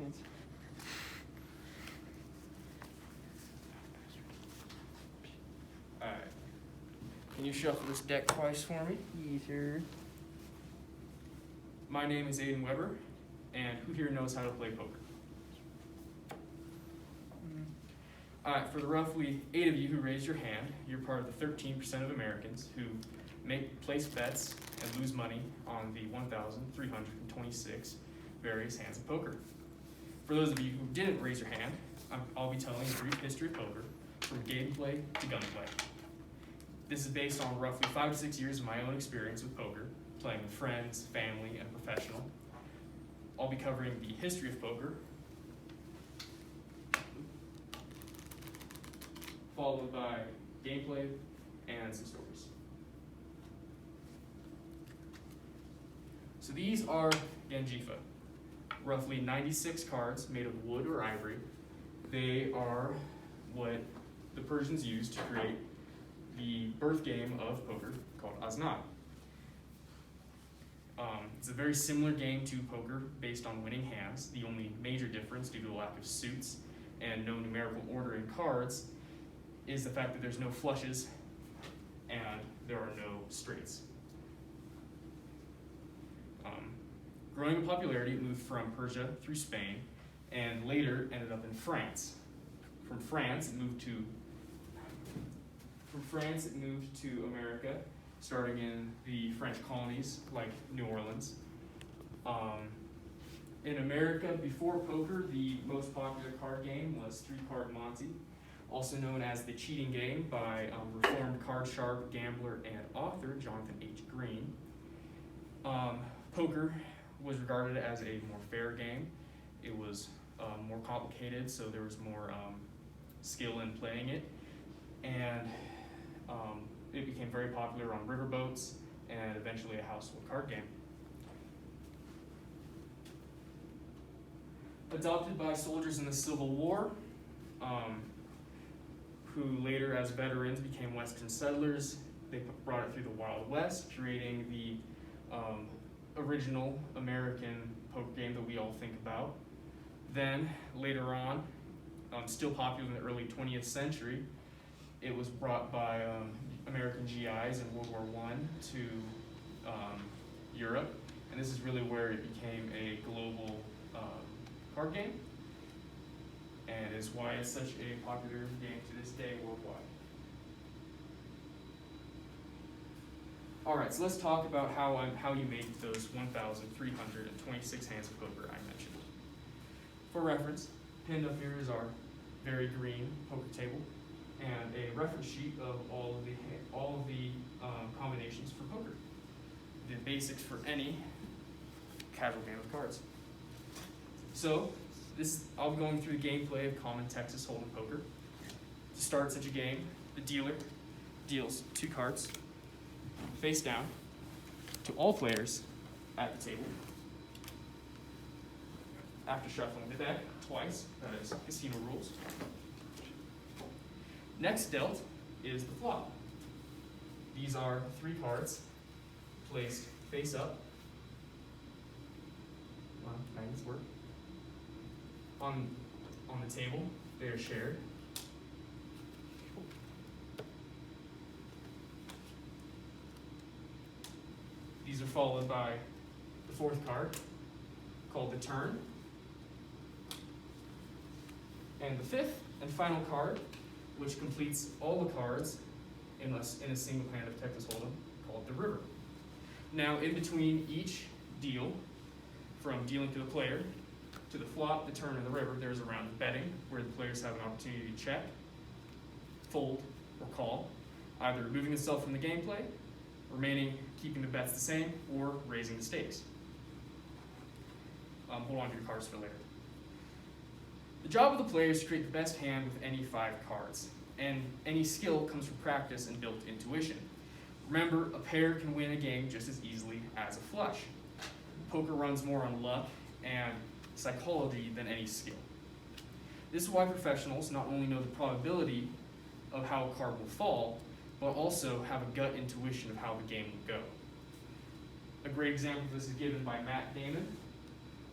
points. Alright. Can you shuffle this deck twice for me? Yes, sir. My name is Aiden Weber, and who here knows how to play poker? Alright, for the roughly 8 of you who raised your hand, you're part of the 13% of Americans who place bets and lose money on the 1,326 various hands of poker. For those of you who didn't raise your hand, I'll be telling a brief history of poker from gameplay to gunplay. This is based on roughly 5 to 6 years of my own experience with poker, playing with friends, family, and professional. I'll be covering the history of poker, followed by gameplay and some stories. So these are Ganjifa, roughly 96 cards made of wood or ivory. They are what the Persians used to create the birth game of poker called Aznab. It's a very similar game to poker based on winning hands. The only major difference due to the lack of suits and no numerical order in cards is the fact that there's no flushes and there are no straights. Growing in popularity, it moved from Persia through Spain and later ended up in France. From France, it moved to America, starting in the French colonies like New Orleans. In America, before poker, the most popular card game was three-card Monte, also known as the cheating game by reformed card sharp, gambler, and author Jonathan H. Green. Poker was regarded as a more fair game. It was more complicated, so there was more skill in playing it, and it became very popular on riverboats and eventually a household card game. Adopted by soldiers in the Civil War, who later as veterans became Western settlers, they brought it through the Wild West, creating the original American poker game that we all think about. Then, later on, still popular in the early 20th century, it was brought by American GIs in World War I to Europe, and this is really where it became a global card game, and is why it's such a popular game to this day worldwide. Alright, so let's talk about how you make those 1,326 hands of poker I mentioned. For reference, pinned up here is our very green poker table and a reference sheet of all of the combinations for poker, the basics for any casual game of cards. So I'll be going through the gameplay of common Texas Hold'em poker. To start such a game, the dealer deals 2 cards face down to all players at the table. After shuffling the deck twice, that is casino rules. Next dealt is the flop. These are 3 cards placed face up. Magnets work. On the table, they are shared. These are followed by the 4th card, called the turn. And the 5th and final card, which completes all the cards in a single hand of Texas Hold'em, called the river. Now, in between each deal, from dealing to the player, to the flop, the turn, and the river, there's a round of betting, where the players have an opportunity to check, fold, or call, either removing themselves from the gameplay, keeping the bets the same, or raising the stakes. Hold on to your cards for later. The job of the player is to create the best hand with any 5 cards, and any skill comes from practice and built intuition. Remember, a pair can win a game just as easily as a flush. Poker runs more on luck and psychology than any skill. This is why professionals not only know the probability of how a card will fall, but also have a gut intuition of how the game will go. A great example of this is given by Matt Damon,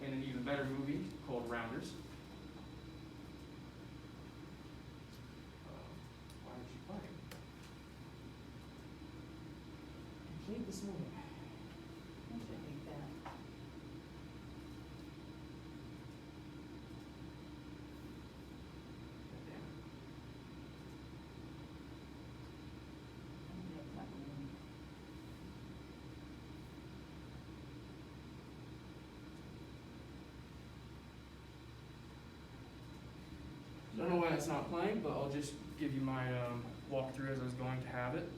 in an even better movie called Rounders. Why aren't you playing? I played this morning. I should hate that. I don't know why it's not playing, but I'll just give you my walkthrough as I was going to have it.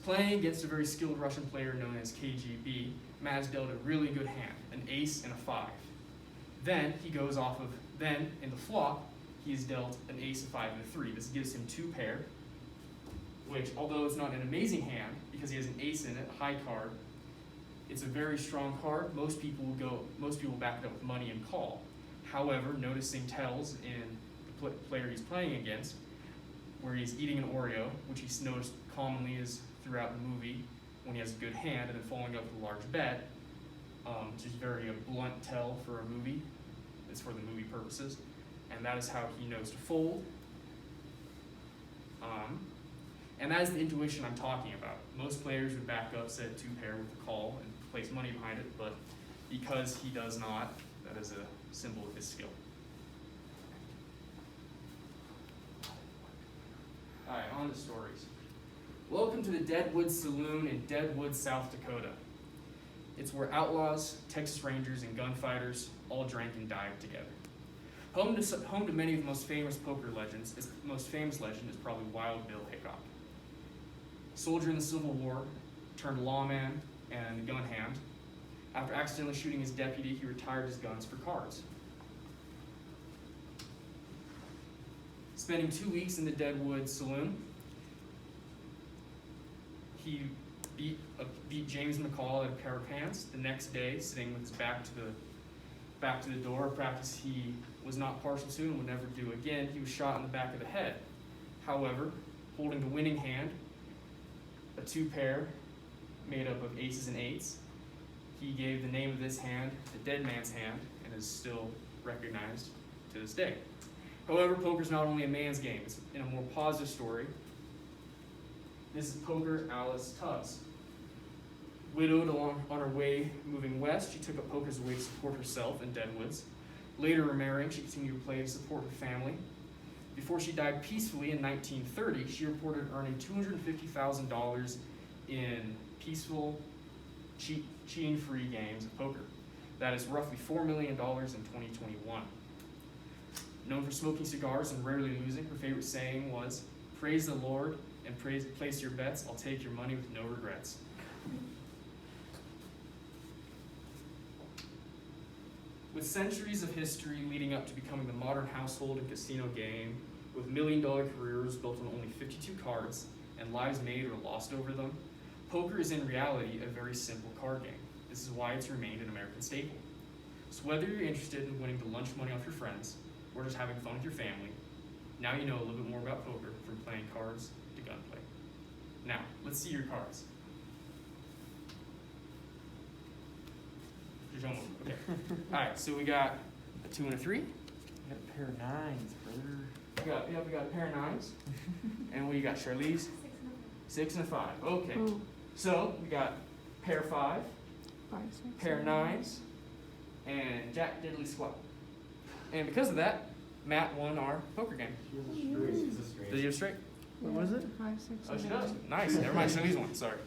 Playing against a very skilled Russian player known as KGB, Matt has dealt a really good hand, an ace and a 5. Then he goes off of, then in the flop, he is dealt an ace, a 5, and a 3. This gives him 2 pair, which although it's not an amazing hand, because he has an ace in it, a high card, it's a very strong card. Most people back it up with money and call. However, noticing tells in the player he's playing against, where he's eating an Oreo, which he's noticed commonly is throughout the movie when he has a good hand, and then following up with a large bet, which is very a blunt tell for a movie. It's for the movie purposes, and that is how he knows to fold. And that is the intuition I'm talking about. Most players would back up said 2 pair with the call and place money behind it, but because he does not, that is a symbol of his skill. Alright, on to stories. Welcome to the Deadwood Saloon in Deadwood, South Dakota. It's where outlaws, Texas Rangers, and gunfighters all drank and died together. Home to many of the most famous poker legends, its most famous legend is probably Wild Bill Hickok. Soldier in the Civil War, turned lawman and gun hand. After accidentally shooting his deputy, he retired his guns for cards. Spending 2 weeks in the Deadwood Saloon, he beat James McCall at a pair of pants. The next day, sitting with his back to the door, a practice he was not partial to and would never do again, he was shot in the back of the head. However, holding the winning hand, a 2 pair made up of aces and 8s, he gave the name of this hand the dead man's hand and is still recognized to this day. However, poker is not only a man's game. It's in a more positive story. This is Poker Alice Tubbs. Widowed on her way moving west, she took up poker as a way to support herself in Deadwoods. Later remarrying, she continued to play to support her family. Before she died peacefully in 1930, she reported earning $250,000 in peaceful, cheating-free games of poker. That is roughly $4 million in 2021. Known for smoking cigars and rarely losing, her favorite saying was, "Praise the Lord and place your bets. I'll take your money with no regrets." With centuries of history leading up to becoming the modern household and casino game, with million-dollar careers built on only 52 cards and lives made or lost over them, poker is in reality a very simple card game. This is why it's remained an American staple. So whether you're interested in winning the lunch money off your friends or just having fun with your family, now you know a little bit more about poker from playing cards to gunplay. Now, let's see your cards. Okay. Alright, so we got a 2 and a 3. We got a pair of 9s, brother. We got a pair of 9s. And we got Charlize? 6 and a 5. Okay. Ooh. So we got pair 5, 5, 6, pair 9s, and Jack Diddley Squat. And because of that, Matt won our poker game. Did you have straight? What was it? 5, 6, Oh, she 7. does. Nice. Never mind. Charlize won. Sorry.